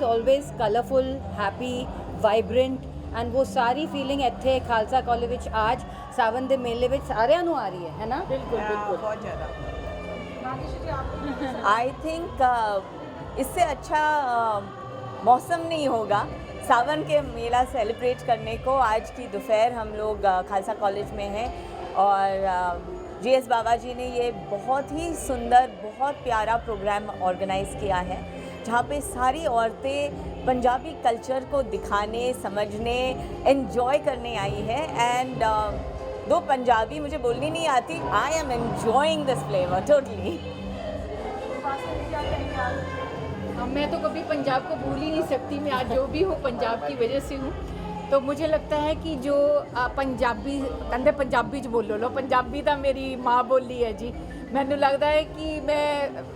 Is always colourful, happy, vibrant and वो सारी feeling ਇੱਥੇ ਖਾਲਸਾ ਕਾਲਜ ਵਿੱਚ आज सावन ਦੇ मेले ਵਿੱਚ ਸਾਰਿਆਂ ਨੂੰ ਆ ਰਹੀ है ना? बिल्कुल बिल्कुल बहुत ज़्यादा। आई थिंक इससे अच्छा मौसम नहीं होगा सावन के मेला सेलिब्रेट करने को। आज की दोपहर हम लोग खालसा कॉलेज में हैं और जीएस बाबा जी ने ये बहुत ही सुंदर, बहुत प्यारा प्रोग्राम ऑर्गेनाइज़ किया है, जहाँ पे सारी औरतें पंजाबी कल्चर को दिखाने, समझने, एंजॉय करने आई है। एंड दो पंजाबी मुझे बोलनी नहीं आती, I am enjoying this flavour totally. मैं तो कभी पंजाब को भूल ही नहीं सकती। मैं आज जो भी हूँ पंजाब की वजह से हूँ। तो मुझे लगता है कि जो पंजाबी कहते पंजाबी च बोलो लो, पंजाबी तो मेरी माँ बोली है जी। मैंने लगता है कि मैं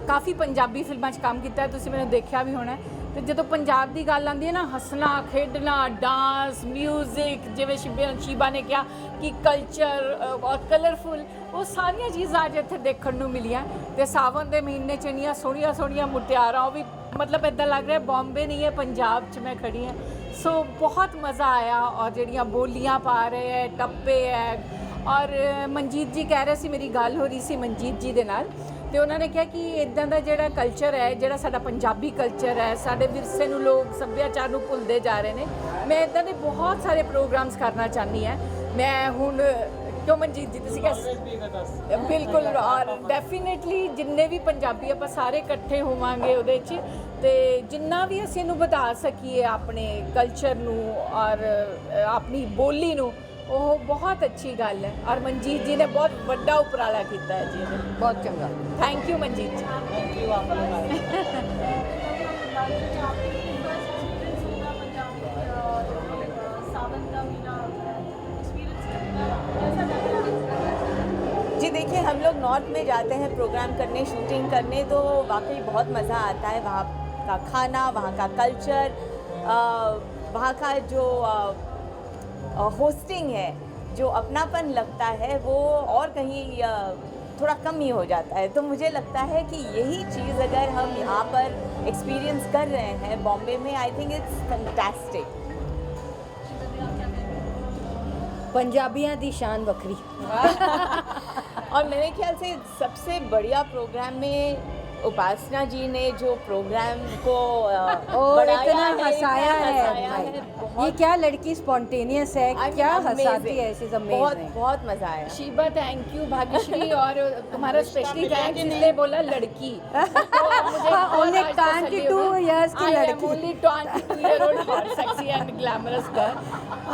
काफ़ी पंजाबी फिल्मों च काम किया है, तुसीं मैंने देखा भी होना है। तो जो पंजाब की गल आती है ना, हसना, खेडना, डांस, म्यूजिक, जिवें शीबा ने कहा कि कल्चर और कलरफुल, वो सारिया चीज़ां अज इत्थे देखण नूं मिलियां। ते सावन के महीने च इन्नियां सोहणियां सोहणियां मुटियारां, वो भी मतलब इदां लग रहा है बॉम्बे नहीं है, पंजाब च मैं खड़ी हाँ। सो बहुत मज़ा आया और जड़ियाँ बोलियां पा रहे हैं, टप्पे है। और मनजीत जी कह रहे सी, मेरी गल हो रही सी मनजीत जी दे नाल, तो उन्होंने कहा कि इदां दा जिहड़ा कल्चर है, जिहड़ा साडा पंजाबी कल्चर है, साडे विरसे नूं लोग सभ्याचार नूं भुलदे जा रहे हैं। मैं इदां दे बहुत सारे प्रोग्राम्स करना चाहनी है। मैं हुण क्यों मनजीत जी तुसीं कह बिल्कुल, और डेफिनेटली जिन्ने भी पंजाबी आपां सारे इकट्ठे होवांगे उहदे च, ते जिन्ना भी असीं इहनूं वधा सकीए अपने कल्चर नूं और अपनी बोली नूं, वो बहुत अच्छी गल है। और मनजीत जी ने बहुत बड़ा उपराला किया है जी, बहुत चंगा। Thank you Manjeet ji. Thank you ji देखिए, हम लोग नॉर्थ में जाते हैं प्रोग्राम करने, शूटिंग करने, तो वाकई बहुत मज़ा आता है। वहाँ का खाना, वहाँ का कल्चर, वहाँ का जो होस्टिंग है, जो अपनापन लगता है, वो और कहीं थोड़ा कम ही हो जाता है। तो मुझे लगता है कि यही चीज़ अगर हम यहाँ पर एक्सपीरियंस कर रहे हैं बॉम्बे में, आई थिंक इट्स फैंटास्टिक। पंजाबियां दी शान वखरी। और मेरे ख्याल से सबसे बढ़िया प्रोग्राम में उपासना जी ने जो प्रोग्राम को इतना हंसाया है। ये क्या लड़की स्पॉन्टेनियस है, क्या हंसाती है, इसे बहुत बहुत मजा आया। शीबा थैंक यू, भाग्यश्री और तुम्हारा स्पेशली थैंक्स इसलिए बोला लड़की। only 22 years की लड़की। only 22 year old hot, sexy and glamorous girl।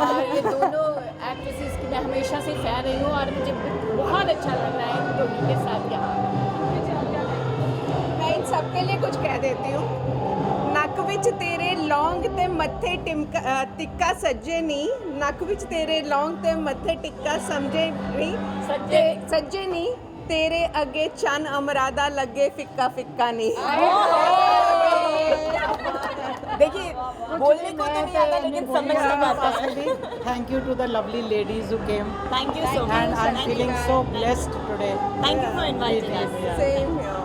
और ये दोनों एक्ट्रेसेस की मैं हमेशा से फैन रही हूँ और मुझे बहुत अच्छा लग रहा है इन दोनों के साथ यहाँ। मैं इन सबके लिए कुछ कह देती हूँ। नक विच तेरे लौंग ते मत्थे टिक्का सज्जे नहीं, नक विच तेरे लौंग ते मत्थे टिक्का समझे नहीं, सज्जे नहीं, तेरे अगे चन अमरादा लगे फिक्का फिक्का नहीं। देखिए, बोलने को तो नहीं आता लेकिन समझ में आता है। Thank you to the lovely ladies who came. Thank you so much. And I'm feeling so blessed today. Thank you for inviting us. Same here.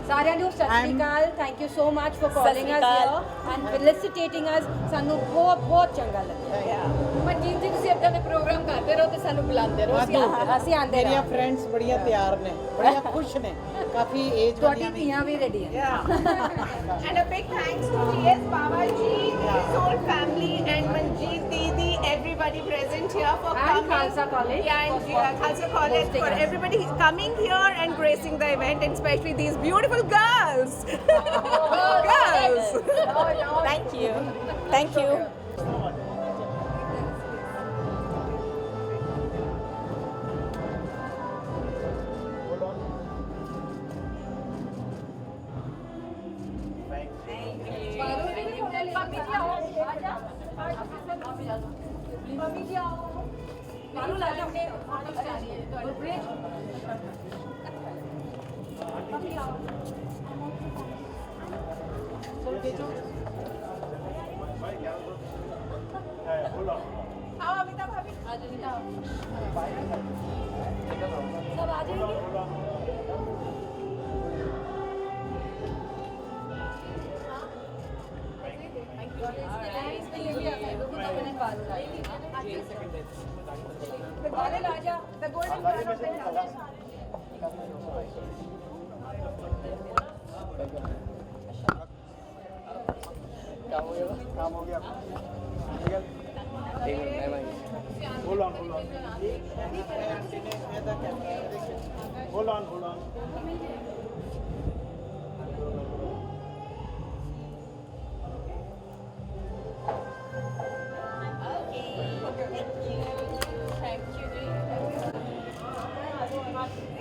सारिਆਂ ਨੂੰ ਸਤਿ ਸ਼੍ਰੀ ਅਕਾਲ। Thank you so much for calling us here and felicitating us. ਸਾਨੂੰ ਬਹੁਤ ਬਹੁਤ ਚੰਗਾ ਲੱਗਿਆ। ਮਨਜੀਤ ਜੀ ਤੁਸੀਂ ਇਦਾਂ ਦੇ ਪ੍ਰੋਗਰਾਮ ਕਰਦੇ ਰਹੋ ਤੇ ਸਾਨੂੰ ਬੁਲਾਉਂਦੇ ਰਹੋ, ਅਸੀਂ ਆਂਦੇ मेरिया फ्रेंड्स बढ़िया तैयार ने, बढ़िया खुश ने, काफी एज ਤੁਹਾਡੀ ਧੀਆਂ ਵੀ ਰੈਡੀ ਹੈ। And a big thanks to GS Baba ji, his whole family, and Manjeet Didi, everybody present here for And coming. Khalsa College. Yeah, and Khalsa College hosting for us. everybody coming here and gracing the event, and especially these beautiful girls. Girls. Thank you. Thank you. मम्मी जी आओ, मारू ला जाओ अपने mummy आओ। आओ अमिता भाभी। सब आ जाएंगे। काम हो गया hold on hold on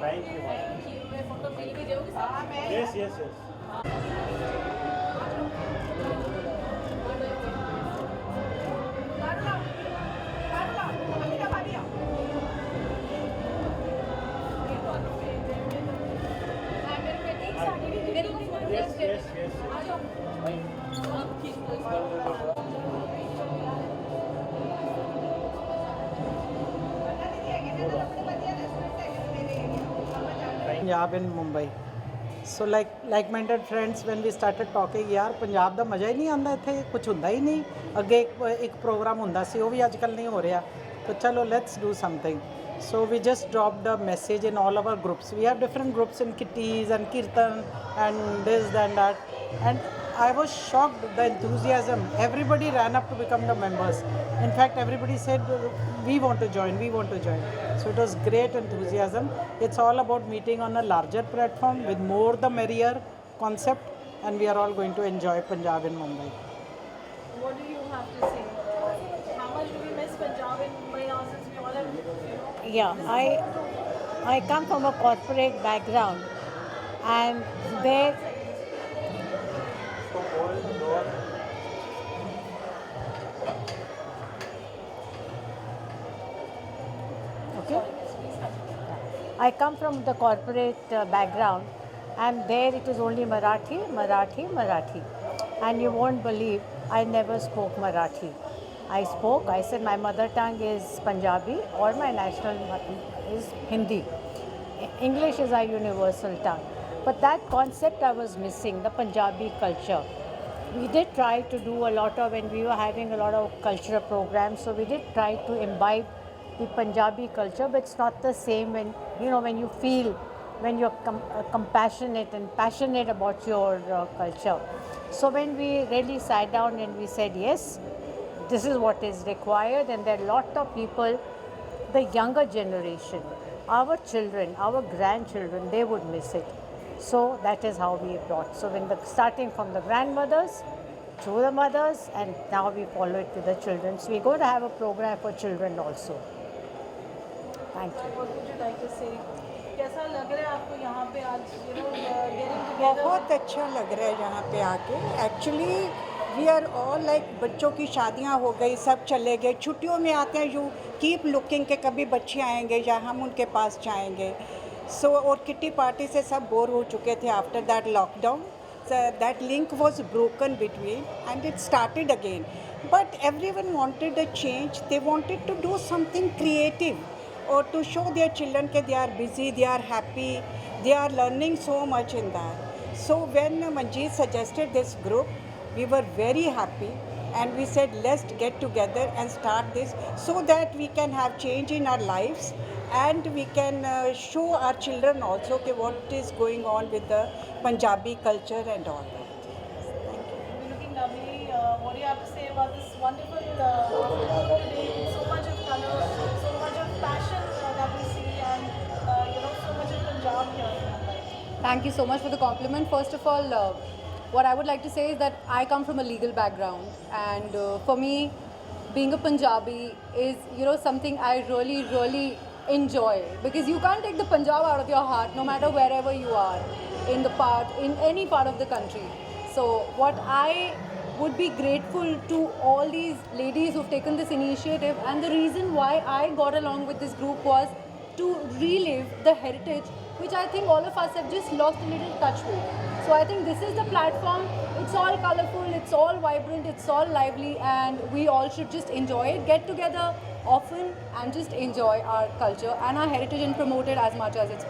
thank you yes yes Punjab in Mumbai. So like-minded friends, when we started talking, यार पंजाब ਦਾ ਮਜ਼ਾ ਹੀ ਨਹੀਂ ਆਉਂਦਾ ਇੱਥੇ ਕੁਝ ਹੁੰਦਾ ਹੀ ਨਹੀਂ ਅੱਗੇ ਇੱਕ ਪ੍ਰੋਗਰਾਮ ਹੁੰਦਾ ਸੀ ਉਹ ਵੀ ਅੱਜ ਕੱਲ੍ਹ ਨਹੀਂ ਹੋ ਰਿਹਾ ਤਾਂ ਚਲੋ let's do something. So we just dropped a message in all our groups. We have different groups in kitties and kirtan and this and that, and I was shocked the enthusiasm. Everybody ran up to become the members. In fact, everybody said we want to join. So it was great enthusiasm. It's all about meeting on a larger platform with more the merrier concept, and we are all going to enjoy Punjab in Mumbai. What do you have to say? How much do we miss Punjab in Mumbai now since we all have, Yeah, I come from a corporate background, and there okay. I come from the corporate background, and there it is only Marathi, and you won't believe I never spoke Marathi. I said my mother tongue is Punjabi or my national is Hindi. English is our universal tongue. But that concept I was missing, the Punjabi culture. We did try to do a lot of, when we were having a lot of cultural programs, so we did try to imbibe the Punjabi culture, but it's not the same when you feel, when you're compassionate and passionate about your culture. So when we really sat down and we said, yes, this is what is required, and there are a lot of people, the younger generation, our children, our grandchildren, they would miss it. So that is how we brought. So starting from the grandmothers to the mothers, and now we follow it to the children. So we're going to have a program for children also. Thank you. what would you like to say? कैसा लग रहा है आपको यहाँ पे आज getting together? बहुत अच्छा लग रहा है यहाँ पे आके. Actually we are all like बच्चों की शादियाँ हो गई, सब चले गए, छुट्टियों में आते हैं, यू कीप लुकिंग के कभी बच्चे आएंगे या हम उनके पास जाएंगे. सो और किटी पार्टी से सब बोर हो चुके थे after that lockdown. That link was broken between, and it started again. But everyone wanted a change. They wanted to do something creative, or to show their children that they are busy, they are happy, they are learning so much in that. So when Manjeet suggested this group, we were very happy, and we said let's get together and start this so that we can have change in our lives, and we can show our children also what is going on with the Punjabi culture and all that. You're looking lovely. What do you have to say about this wonderful afternoon today? So much of color, so much of passion that we see, and so much of Punjab here in Mumbai. Thank you so much for the compliment. First of all, what I would like to say is that I come from a legal background, and for me, being a Punjabi is something I really enjoy, because you can't take the Punjab out of your heart no matter wherever you are in any part of the country. So what I would be grateful to all these ladies who've taken this initiative, and the reason why I got along with this group was to relive the heritage which I think all of us have just lost a little touch with. So I think this is the platform. It's all colorful, it's all vibrant, it's all lively, and we all should just enjoy it, get together often and just enjoy our culture and our heritage and promote it as much as it's.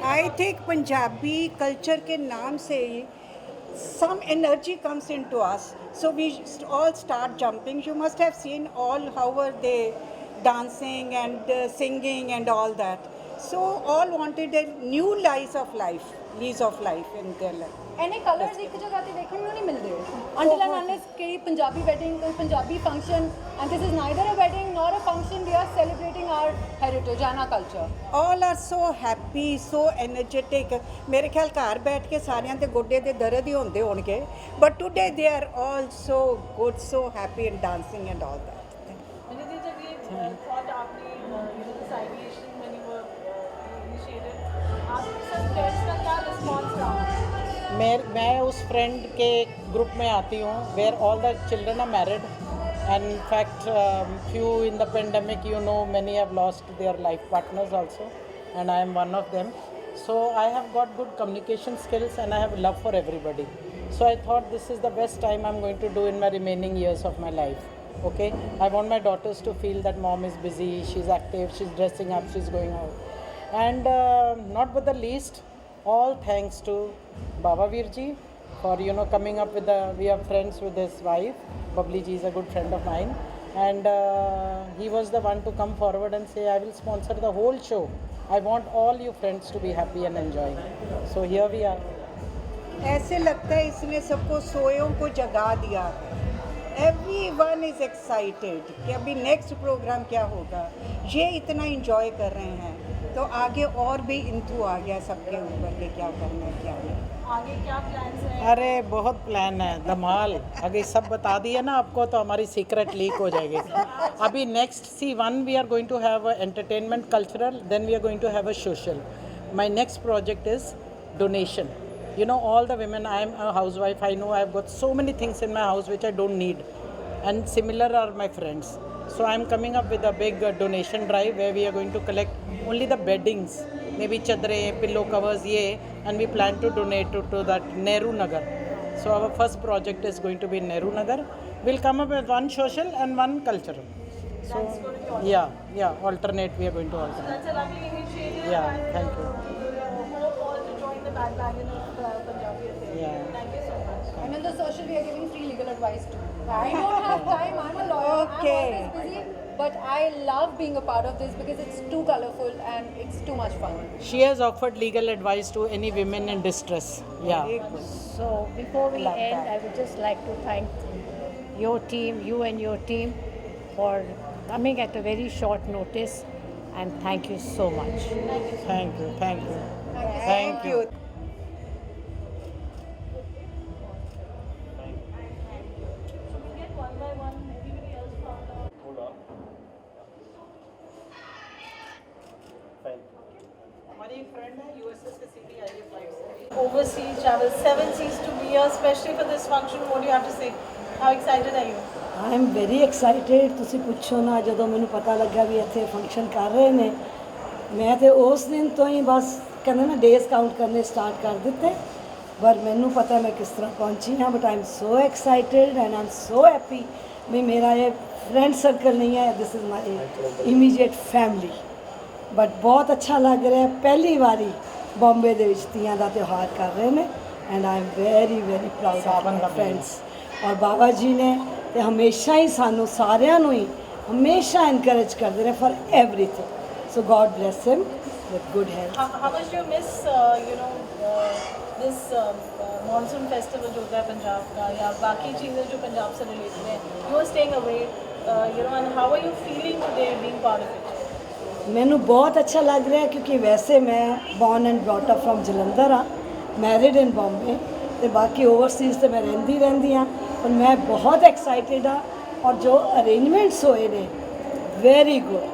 I think Punjabi culture के नाम से ही some energy comes into us So we all start jumping. You must have seen all how were they dancing and singing and all that. So all wanted a new lease of life in their life. ਐਨੇ colours ਇੱਕ ਜਗ੍ਹਾ ਤੇ ਦੇਖਣ ਨੂੰ ਨਹੀਂ ਮਿਲਦੇ until and unless ਕਿ Punjabi wedding ਕੋਈ Punjabi function and this is neither a wedding nor a function we are celebrating our heritage and our culture All are so happy, so energetic. ਮੇਰੇ ਖਿਆਲ ਘਰ ਬੈਠ ਕੇ ਸਾਰਿਆਂ ਦੇ ਗੋਡੇ ਦੇ ਦਰਦ ਹੀ ਹੁੰਦੇ ਹੋਣਗੇ, but today they are all so good, so happy and dancing and all that. Vinidhi, जब ये thought आपने this ideation when you were initiated, आपके सब parents का क्या response रहा? मैं उस फ्रेंड के ग्रुप में आती हूँ where all the children are married and in fact few in the pandemic many have lost their life partners also and I am one of them. So I have got good communication skills and I have love for everybody. So I thought this is the best time I'm going to do in my remaining years of my life. Okay, I want my daughters to feel that mom is busy, she's active, she's dressing up, she's going out. And not but the least, all thanks to Baba Virji for coming up with we are friends with his wife. Babli ji is a good friend of mine, and he was the one to come forward and say I will sponsor the whole show. I want all you friends to be happy and enjoying. So here we are. ऐसे लगता है इसने सबको सोयों को जगा दिया है. Everyone is excited कि अभी नेक्स्ट प्रोग्राम क्या होगा. ये इतना इंजॉय कर रहे हैं तो आगे और भी इंतू आ गया सबके ऊपर कि क्या करना है क्या नहीं. आगे क्या प्लान्स हैं? अरे बहुत प्लान है धमाल. अगर सब बता दिए ना आपको तो हमारी सीक्रेट लीक हो जाएगी. अभी next one we are going to have entertainment cultural, then we are going to have a social. My next project is donation. All the women, I am a housewife, I know I have got so many things in my house which I don't need, and similar are my friends. So I am coming up with a big donation drive where we are going to collect only the beddings, maybe chadre, pillow covers, and we plan to donate to that Nehru Nagar. So our first project is going to be Nehru Nagar. We'll come up with one social and one cultural. So yeah, alternate. We are going to alternate. That's a lovely initiative. Yeah, and, thank you. Hope all to join the bandwagon of Punjabi affair. Yeah. Thank you so much. And in the social, we are giving free legal advice too. I don't have time. I'm a lawyer. Okay. I'm always busy. But I love being a part of this because it's too colorful and it's too much fun. She has offered legal advice to any women in distress. Yeah. So before we end, I would just like to thank your team, you and your team, for coming at a very short notice, and thank you so much. Thank you. Thank you. Thank you. So we get one by one. Everybody else found out. हमारी एक friend है USA से सीधी आई है flight से. Overseas travel, 7 seas to be here, especially for this function. What do you have to say? How excited are you? I am very excited. ਤੁਸੀਂ ਪੁੱਛੋ ਨਾ, ਜਦੋਂ ਮੈਨੂੰ ਪਤਾ ਲੱਗਾ ਵੀ ਇੱਥੇ ਫੰਕਸ਼ਨ ਕਰ ਰਹੇ ਨੇ, ਮੈਂ ਤੇ ਉਸ ਦਿਨ ਤੋਂ ਹੀ ਬਸ ਕਹਿੰਦੇ ਨਾ ਡੇਜ਼ ਕਾਊਂਟ ਕਰਨੇ ਸਟਾਰਟ ਕਰ ਦਿੱਤੇ. ਪਰ ਮੈਨੂੰ ਪਤਾ ਮੈਂ ਕਿਸ ਤਰ੍ਹਾਂ ਪਹੁੰਚੀ ਹਾਂ. But I am so excited and I am so happy ਵੀ ਮੇਰਾ ਇਹ ਫਰੈਂਡ ਸਰਕਲ ਨਹੀਂ ਹੈ, this is my immediate family. But ਬਹੁਤ ਅੱਛਾ ਲੱਗ ਰਿਹਾ. ਪਹਿਲੀ ਵਾਰੀ ਬੰਬੇ ਦੇ ਵਿੱਚ ਤੀਆਂ ਦਾ ਤਿਉਹਾਰ ਕਰ ਰਹੇ ਨੇ and I am very very proud of my friends. ਔਰ ਬਾਬਾ ਜੀ ਨੇ ਤੇ ਹਮੇਸ਼ਾ ਹੀ ਸਾਨੂੰ ਸਾਰਿਆਂ ਨੂੰ ਹੀ ਹਮੇਸ਼ਾ ਇਨਕਰੇਜ ਕਰਦੇ ਨੇ for everything. So God bless him with good health. How much do you miss, this monsoon festival जो होता है पंजाब का या बाकी चीज़ें जो पंजाब से रिलेटेड हैं? You are staying away, and how are you feeling today being part of it? ਮੈਨੂੰ ਬਹੁਤ ਅੱਛਾ ਲੱਗ ਰਿਹਾ ਕਿਉਂਕਿ ਵੈਸੇ ਮੈਂ born and brought up from Jalandhar ਹਾਂ, ਮੈਰਿਡ ਇਨ ਬੰਬੇ, ਤੇ ਬਾਕੀ ਓਵਰਸੀਜ਼ ਤੇ ਮੈਂ ਰਹਿੰਦੀ ਹਾਂ. ਪਰ ਮੈਂ ਬਹੁਤ ਐਕਸਾਈਟਿਡ ਹਾਂ ਔਰ ਜੋ ਅਰੇਂਜਮੈਂਟਸ ਹੋਏ ਨੇ ਵੈਰੀ ਗੁੱਡ,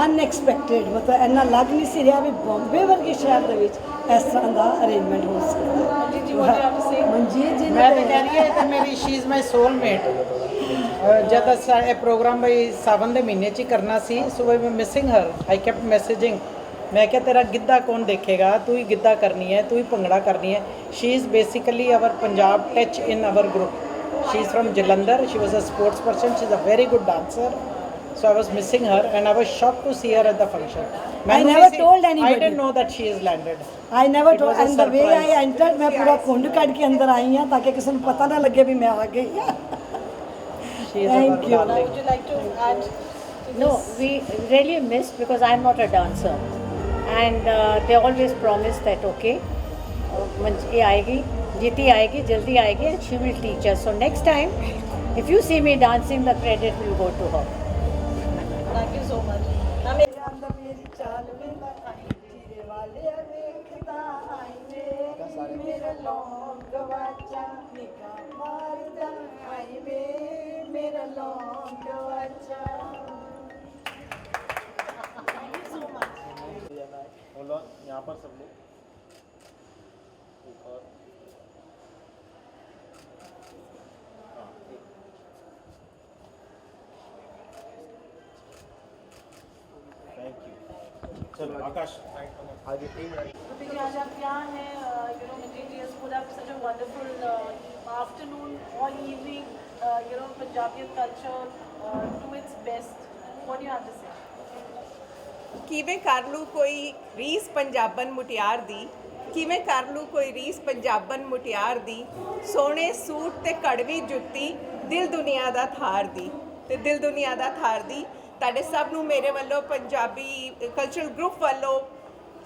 ਅਨਐਕਸਪੈਕਟਿਡ. ਮਤਲਬ ਇੰਨਾ ਲੱਗ ਨਹੀਂ ਸੀ ਰਿਹਾ ਵੀ ਬੰਬੇ ਵਰਗੇ ਸ਼ਹਿਰ ਦੇ ਵਿੱਚ ਇਸ ਤਰ੍ਹਾਂ ਦਾ ਅਰੇਂਜਮੈਂਟ ਹੋ ਸਕਦਾ. Manjeet ji, what do you have to say? Manjeet ਜੀ मैं तो ਨੇ कह रही है कि मेरी शी इज़ माई सोलमेट. जब ये प्रोग्राम भाई सावन के महीने च ही करना सी, सो मैं missing her. I kept messaging. मैं क्या तेरा गिद्धा कौन देखेगा, तू ही गिद्धा करनी है, तू ही भंगड़ा करनी है. She is basically our Punjab touch in our group. She is from Jalandhar. She was a sports person. She is a very good dancer So I was missing her, and I was shocked to see her at the function. I never told anybody. I didn't know that she is landed. I never It told, was a and the way I surprise. entered, मैं पूरा कुंड काट के अंदर आई हूँ ताकि किसी को पता ना लगे भी मैं आ गई She is Thank our you. darling. Would you like to add to No, this? we really missed because I'm not a dancer. And they always promise that, okay, ये आएगी, जीती आएगी, जल्दी आएगी, and she will teach us. So next time, if you see me dancing, the credit will go to her. Thank you so much. बोलो यहाँ पर सब लोग एक और हाँ एक थैंक यू चलो आकाश आगे टीम Because आज आप यहाँ हैं, you know, Indians would have such a wonderful afternoon or evening, you know, Punjabi culture to its best. What do you have to say? ਕਿਵੇਂ ਕਰ ਲੂ ਕੋਈ ਰੀਸ ਪੰਜਾਬਣ ਮੁਟਿਆਰ ਦੀ, ਕਿਵੇਂ ਕਰ ਲੂ ਕੋਈ ਰੀਸ ਪੰਜਾਬਣ ਮੁਟਿਆਰ ਦੀ, ਸੋਹਣੇ ਸੂਟ ਤੇ ਕੜਵੀ ਜੁੱਤੀ, ਦਿਲ ਦੁਨੀਆ ਦਾ ਥਾਰ ਦੀ, ਤੇ ਦਿਲ ਦੁਨੀਆ ਦਾ ਥਾਰ ਦੀ। ਤੁਹਾਡੇ ਸਭ ਨੂੰ ਮੇਰੇ ਵੱਲੋਂ ਪੰਜਾਬੀ ਕਲਚਰਲ ਗਰੁੱਪ ਵੱਲੋਂ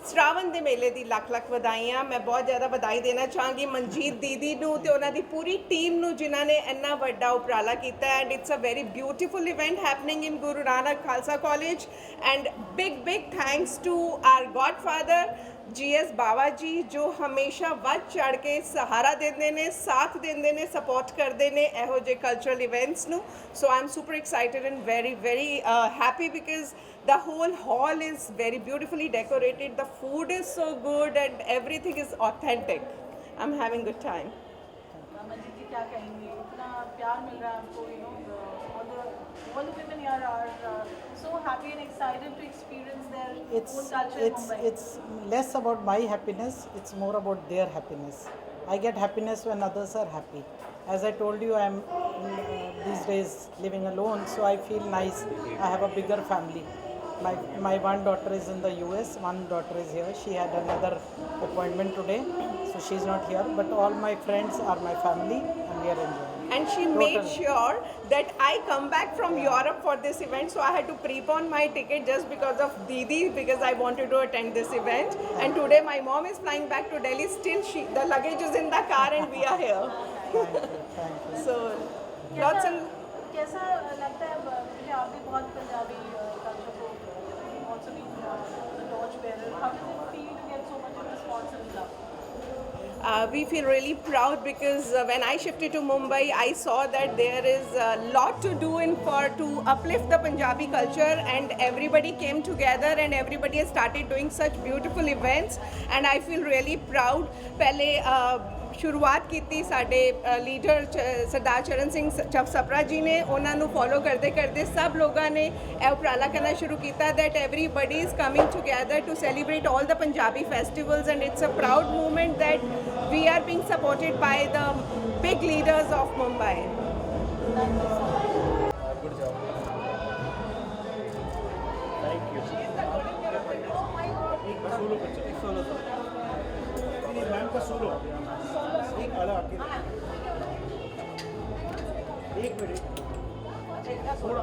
श्रावण ਦੇ ਮੇਲੇ ਦੀ ਲੱਖ ਲੱਖ ਵਧਾਈਆਂ। ਮੈਂ ਬਹੁਤ ਜ਼ਿਆਦਾ ਵਧਾਈ ਦੇਣਾ ਚਾਹਾਂਗੀ ਮਨਜੀਤ ਦੀਦੀ ਨੂੰ ਤੇ ਉਹਨਾਂ ਦੀ ਪੂਰੀ ਟੀਮ ਨੂੰ ਜਿਨ੍ਹਾਂ ਨੇ ਇੰਨਾ ਵੱਡਾ ਉਪਰਾਲਾ ਕੀਤਾ and it's a very beautiful event happening in Guru Nanak Khalsa college and big thanks to our godfather GS Bawa ji ਜੋ ਹਮੇਸ਼ਾ ਵੱਧ ਚੜ ਕੇ ਸਹਾਰਾ ਦਿੰਦੇ ਨੇ, ਸਾਥ ਦਿੰਦੇ ਨੇ, ਸਪੋਰਟ ਕਰਦੇ ਨੇ ਇਹੋ ਜਿਹੇ ਕਲਚਰਲ ਇਵੈਂਟਸ ਨੂੰ। So I am super excited and very happy because the whole hall is very beautifully decorated, the food is so good and everything is authentic. I'm having good time. Manjeet ji क्या कहेंगे? इतना प्यार मिल रहा है आपको, you know, all the women here are so happy and excited to experience their own culture in Mumbai. It's less about my happiness, it's more about their happiness. I get happiness when others are happy. As I told you, I am these days living alone, so I feel nice. I have a bigger family. My one daughter is in the US, one daughter is here. She had another appointment today, so she's not here. But all my friends are my family, and we are enjoying. And she made sure that I come back from Europe for this event, so I had to prepone my ticket just because of Didi, because I wanted to attend this event. And today my mom is flying back to Delhi. Still, the luggage is in the car, and we are here. Thank you. So lots and कैसा लगता है मुझे आप भी बहुत Punjabi culture को also being the torch bearer. How does it feel to get so much of response and love? we feel really proud because when I shifted to Mumbai, I saw that there is a lot to do to uplift the Punjabi culture, and everybody came together and everybody has started doing such beautiful events, and I feel really proud. पहले शुरुआत की साडे leader सरदार चरण सिंह सप्रा जी ने, उन्होंने follow करते करते सब लोगों ने यह उपराला करना शुरू किया that everybody is coming together to celebrate all the Punjabi festivals, and it's a proud movement that we are being supported by the big leaders of Mumbai. Thank you एक सोलो बच्चा, एक सोलो मैम का सोलो एक अलग अकेले एक minute थोड़ा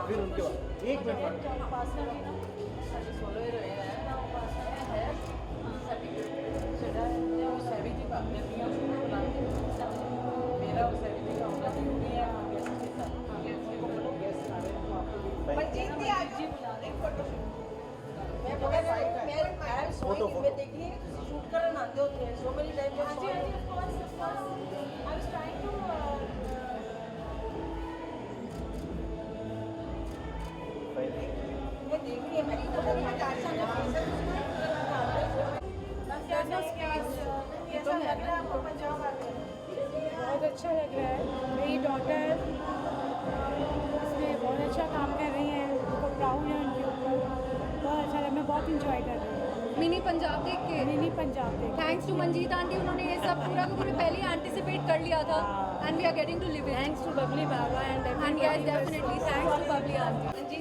फिर उनके बाद एक मिनट फोटो बहुत अच्छा लग रहा है. मेरी डॉटर इसमें बहुत अच्छा काम कर रही है, उनको प्राउड है उनके ऊपर. बहुत अच्छा लगा, मैं बहुत इंजॉय कर रही हूँ. मिनी पंजाब देख के थैंक्स टू मंजीत आंटी, उन्होंने ये सब पूरा का पूरा पहले ही एंटिसिपेट कर लिया था, and we are getting to live it. Thanks to Babli Baba and yes definitely thanks to Babli aunty.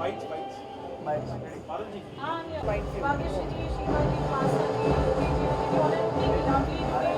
Bites bites मारन जी Bhagyashree ji, Shiva ji, Masa ji, Yogi ji, they all are looking lovely today.